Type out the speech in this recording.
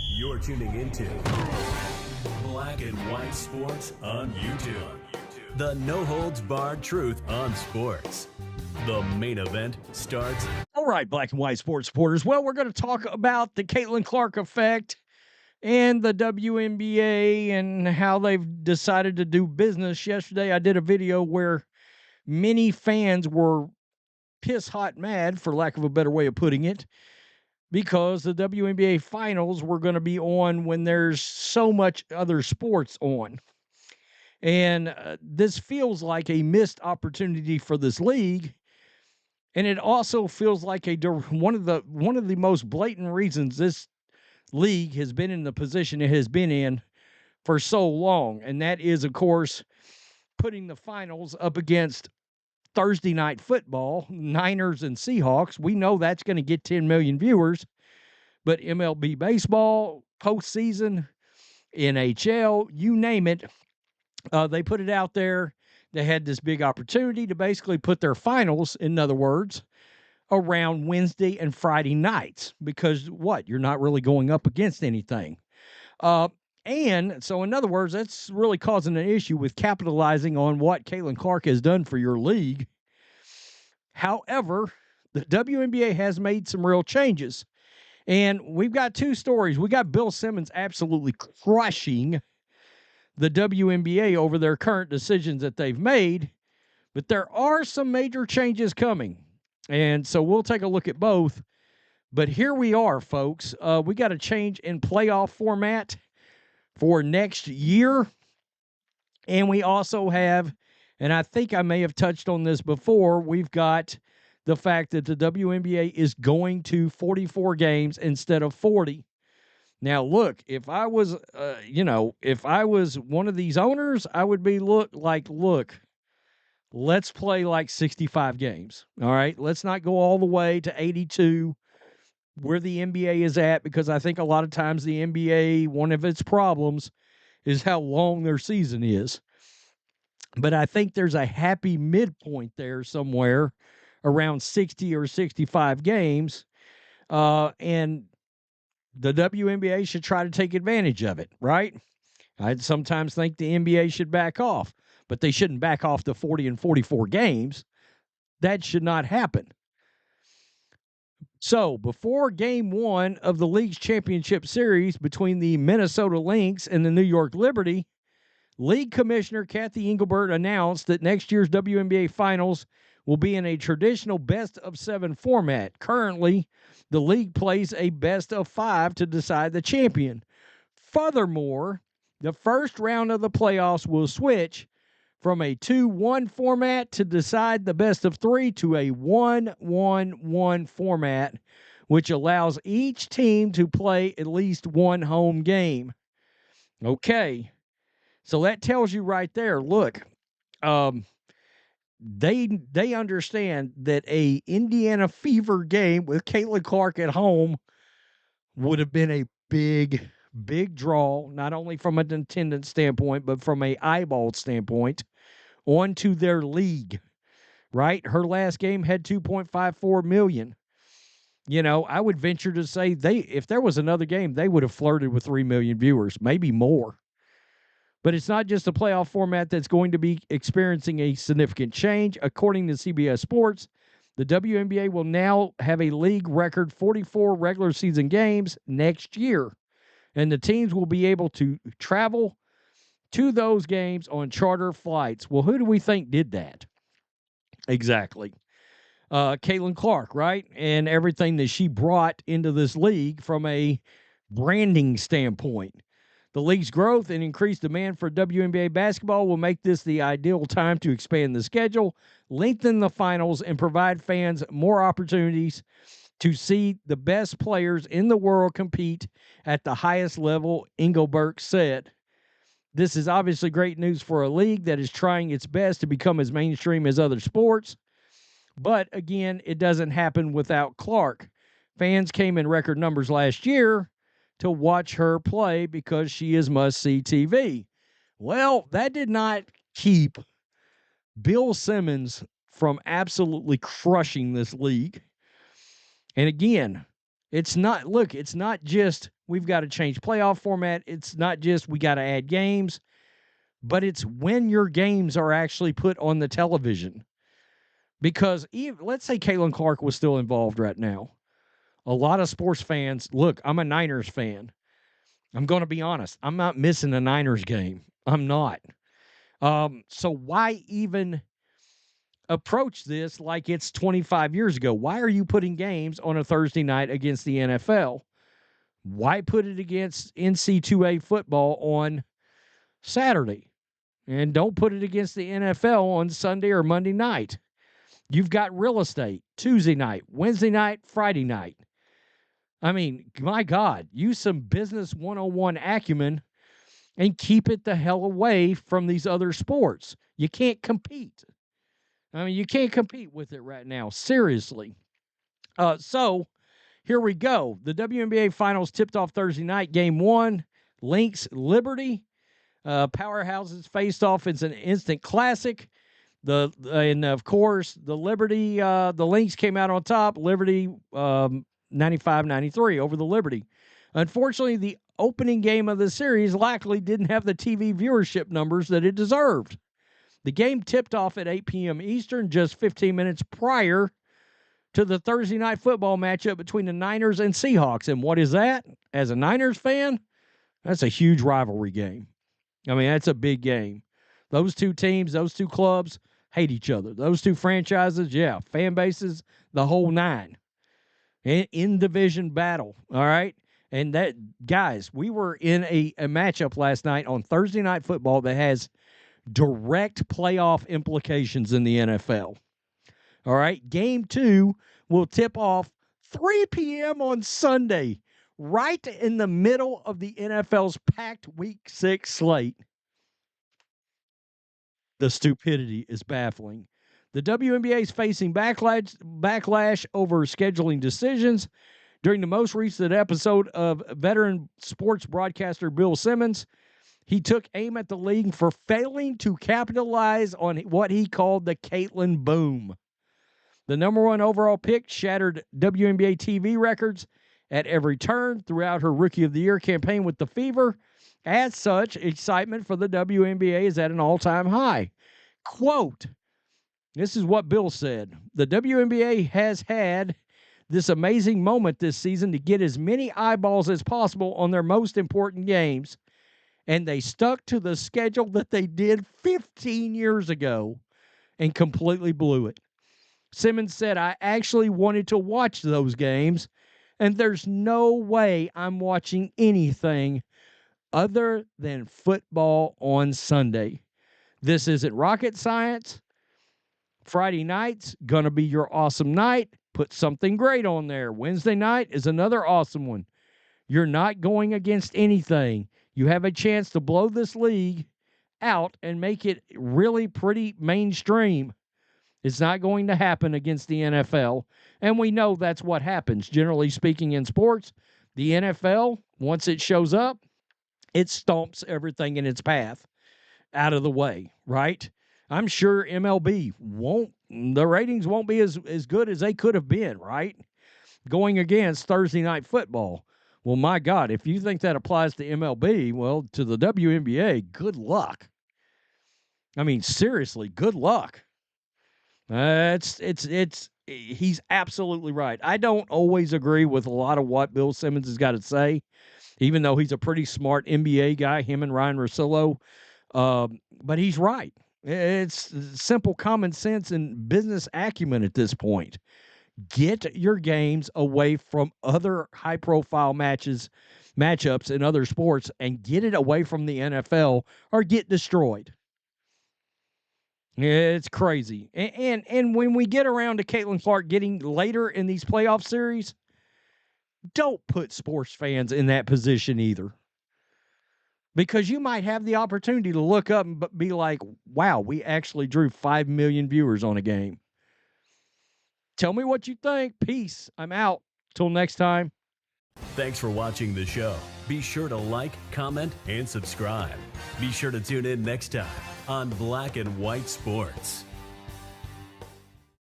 You're tuning into Black and White Sports on YouTube. The no-holds-barred truth on sports. The main event starts. All right, Black and White Sports supporters. Well, we're going to talk about the Caitlin Clark effect and the WNBA and how they've decided to do business. Yesterday, I did a video where many fans were piss hot mad, for lack of a better way of putting it, because the WNBA finals were going to be on when there's so much other sports on. And this feels like a missed opportunity for this league. And it also feels like one of the most blatant reasons this league has been in the position it has been in for so long. And that is, of course, putting the finals up against Thursday night football, Niners and Seahawks. We know that's going to get 10 million viewers, but MLB baseball, postseason, NHL, you name it, they put it out there. They had this big opportunity to basically put their finals, in other words, around Wednesday and Friday nights, because what? You're not really going up against anything. And so, in other words, that's really causing an issue with capitalizing on what Caitlin Clark has done for your league. However, the WNBA has made some real changes. And we've got two stories. We got Bill Simmons absolutely crushing the WNBA over their current decisions that they've made. But there are some major changes coming. And so we'll take a look at both. But here we are, folks. We got a change in playoff format for next year. And we also have, and I think I may have touched on this before, we've got the fact that the WNBA is going to 44 games instead of 40. Now, look, if I was, if I was one of these owners, I would be look, let's play like 65 games. All right. Let's not go all the way to 82 where the NBA is at, because I think a lot of times the NBA, one of its problems is how long their season is. But I think there's a happy midpoint there somewhere around 60 or 65 games. And the WNBA should try to take advantage of it, right? I sometimes think the NBA should back off, but they shouldn't back off to 40 and 44 games. That should not happen. So, before Game 1 of the league's championship series between the Minnesota Lynx and the New York Liberty, League Commissioner Kathy Engelbert announced that next year's WNBA Finals will be in a traditional best-of-7 format. Currently, the league plays a best-of-5 to decide the champion. Furthermore, the first round of the playoffs will switch from a 2-1 format to decide the best-of-3 to a 1-1-1 format, which allows each team to play at least one home game. Okay, so that tells you right there, look, they understand that a Indiana Fever game with Caitlin Clark at home would have been a big draw, not only from an attendance standpoint, but from a eyeball standpoint, onto their league, right? Her last game had 2.54 million. You know, I would venture to say if there was another game, they would have flirted with 3 million viewers, maybe more. But it's not just a playoff format that's going to be experiencing a significant change. According to CBS Sports, the WNBA will now have a league record 44 regular season games next year. And the teams will be able to travel to those games on charter flights. Well, who do we think did that? Exactly. Caitlin Clark, right? And everything that she brought into this league from a branding standpoint. The league's growth and increased demand for WNBA basketball will make this the ideal time to expand the schedule, lengthen the finals, and provide fans more opportunities to see the best players in the world compete at the highest level, Engelbert said. This is obviously great news for a league that is trying its best to become as mainstream as other sports. But again, it doesn't happen without Clark. Fans came in record numbers last year to watch her play because she is must-see TV. Well, that did not keep Bill Simmons from absolutely crushing this league. And again, It's not just we've got to change playoff format. It's not just we got to add games, but it's when your games are actually put on the television. Because let's say Caitlin Clark was still involved right now. A lot of sports fans, look, I'm a Niners fan. I'm going to be honest. I'm not missing a Niners game. I'm not. So why even approach this like it's 25 years ago? Why are you putting games on a Thursday night against the NFL? Why put it against NC2A football on Saturday? And don't put it against the NFL on Sunday or Monday night. You've got real estate Tuesday night, Wednesday night, Friday night. I mean, my God, use some business 101 acumen and keep it the hell away from these other sports. You can't compete. I mean, you can't compete with it right now. Seriously. So here we go. The WNBA Finals tipped off Thursday night. Game 1, Lynx Liberty. Powerhouses faced off. It's an instant classic. And of course, the Liberty, the Lynx came out on top. Liberty 95-93 over the Liberty. Unfortunately, the opening game of the series likely didn't have the TV viewership numbers that it deserved. The game tipped off at 8 p.m. Eastern, just 15 minutes prior to the Thursday night football matchup between the Niners and Seahawks. And what is that? As a Niners fan, that's a huge rivalry game. I mean, that's a big game. Those two teams, those two clubs hate each other. Those two franchises, yeah, fan bases, the whole nine. In division battle, all right? And that, guys, we were in a matchup last night on Thursday Night Football that has direct playoff implications in the NFL. All right? Game 2 will tip off 3 p.m. on Sunday, right in the middle of the NFL's packed Week 6 slate. The stupidity is baffling. The WNBA is facing backlash over scheduling decisions. During the most recent episode of veteran sports broadcaster Bill Simmons, he took aim at the league for failing to capitalize on what he called the Caitlin boom. The number 1 overall pick shattered WNBA TV records at every turn throughout her Rookie of the Year campaign with the Fever. As such, excitement for the WNBA is at an all-time high. Quote, this is what Bill said. The WNBA has had this amazing moment this season to get as many eyeballs as possible on their most important games, and they stuck to the schedule that they did 15 years ago and completely blew it. Simmons said, I actually wanted to watch those games, and there's no way I'm watching anything other than football on Sunday. This isn't rocket science. Friday night's going to be your awesome night. Put something great on there. Wednesday night is another awesome one. You're not going against anything. You have a chance to blow this league out and make it really pretty mainstream. It's not going to happen against the NFL, and we know that's what happens. Generally speaking in sports, the NFL, once it shows up, it stomps everything in its path out of the way, right? I'm sure MLB the ratings won't be as good as they could have been, right? Going against Thursday Night Football. Well, my God, if you think that applies to MLB, well, to the WNBA, good luck. I mean, seriously, good luck. He's absolutely right. I don't always agree with a lot of what Bill Simmons has got to say, even though he's a pretty smart NBA guy, him and Ryan Russillo. But he's right. It's simple common sense and business acumen at this point. Get your games away from other high-profile matchups in other sports, and get it away from the NFL or get destroyed. It's crazy. And when we get around to Caitlin Clark getting later in these playoff series, don't put sports fans in that position either. Because you might have the opportunity to look up and be like, wow, we actually drew 5 million viewers on a game. Tell me what you think. Peace. I'm out. Till next time. Thanks for watching the show. Be sure to like, comment, and subscribe. Be sure to tune in next time on Black and White Sports.